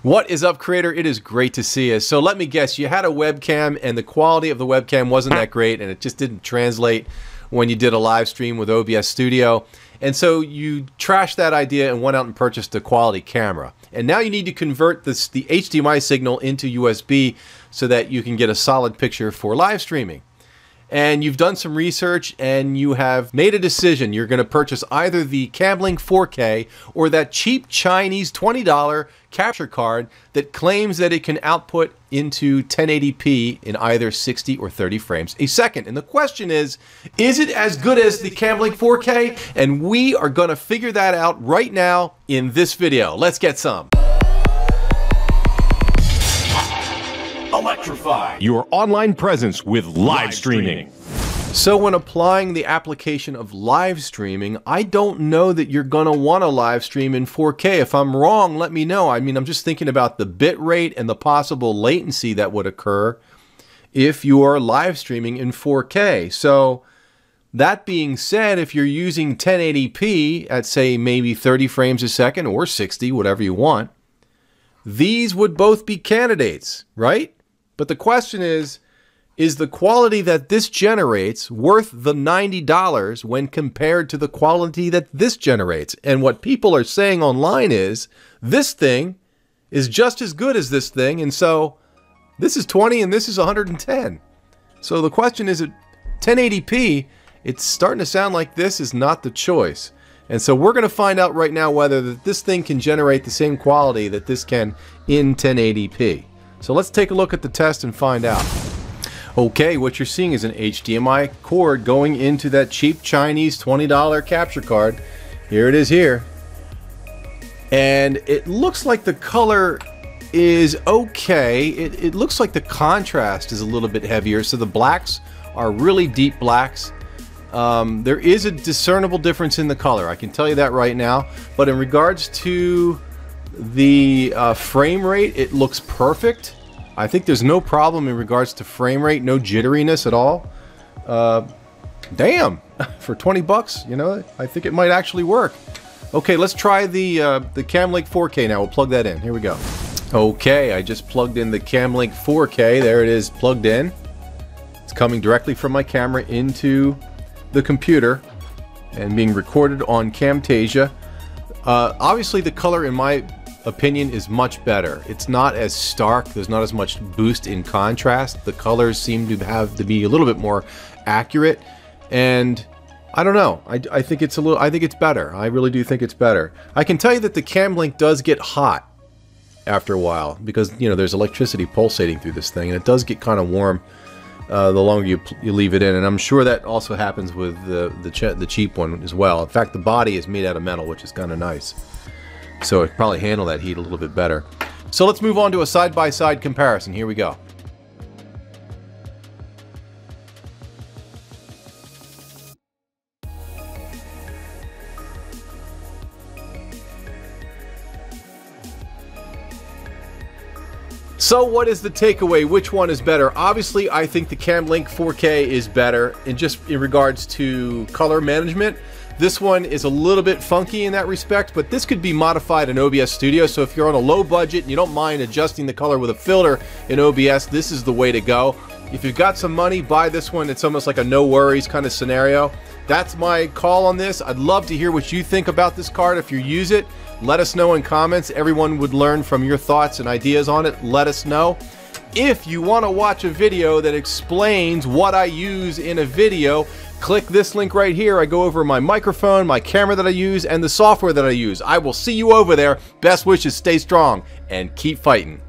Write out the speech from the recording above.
What is up, creator? It is great to see you. So let me guess, you had a webcam and the quality of the webcam wasn't that great and it just didn't translate when you did a live stream with OBS Studio. And so you trashed that idea and went out and purchased a quality camera. And now you need to convert the HDMI signal into USB so that you can get a solid picture for live streaming. And you've done some research and you have made a decision. You're going to purchase either the Camlink 4K or that cheap Chinese $20 capture card that claims that it can output into 1080p in either 60 or 30 frames a second. And the question is it as good as the Camlink 4K? And we are going to figure that out right now in this video. Let's get some. Electrify your online presence with live streaming. So when applying the application of live streaming, I don't know that you're going to want to live stream in 4K. If I'm wrong, let me know. I mean, I'm just thinking about the bit rate and the possible latency that would occur if you are live streaming in 4K. So that being said, if you're using 1080p at, say, maybe 30 frames a second or 60, whatever you want, these would both be candidates, right? But the question is the quality that this generates worth the $90 when compared to the quality that this generates? And what people are saying online is, this thing is just as good as this thing, and so this is 20 and this is 110. So the question is, at 1080p, it's starting to sound like this is not the choice. And so we're going to find out right now whether this thing can generate the same quality that this can in 1080p. So let's take a look at the test and find out. Okay, what you're seeing is an HDMI cord going into that cheap Chinese $20 capture card. Here it is here. And it looks like the color is okay. It looks like the contrast is a little bit heavier, so the blacks are really deep blacks. There is a discernible difference in the color, I can tell you that right now. But in regards to the frame rate, it looks perfect. I think there's no problem in regards to frame rate, no jitteriness at all. Damn, for 20 bucks, you know, I think it might actually work. Okay, let's try the Camlink 4K now. We'll plug that in. Here we go. Okay, I just plugged in the Camlink 4K. There it is, plugged in. It's coming directly from my camera into the computer and being recorded on Camtasia. Obviously the color, in my opinion, is much better. It's not as stark, there's not as much boost in contrast. The colors seem to have to be a little bit more accurate, and I don't know, I think it's better. I really do think it's better. I can tell you that the Camlink does get hot after a while because, you know, there's electricity pulsating through this thing, and it does get kind of warm the longer you leave it in, and I'm sure that also happens with the cheap one as well. In fact, the body is made out of metal, which is kind of nice, so it probably handle that heat a little bit better. So let's move on to a side-by-side comparison. Here we go. So what is the takeaway? Which one is better? Obviously, I think the Camlink 4K is better, and just in regards to color management, this one is a little bit funky in that respect, but this could be modified in OBS Studio, so if you're on a low budget and you don't mind adjusting the color with a filter in OBS, this is the way to go. If you've got some money, buy this one. It's almost like a no worries kind of scenario. That's my call on this. I'd love to hear what you think about this card. If you use it, let us know in comments. Everyone would learn from your thoughts and ideas on it. Let us know. If you want to watch a video that explains what I use in a video, click this link right here. I go over my microphone, my camera that I use, and the software that I use. I will see you over there. Best wishes, stay strong, and keep fighting.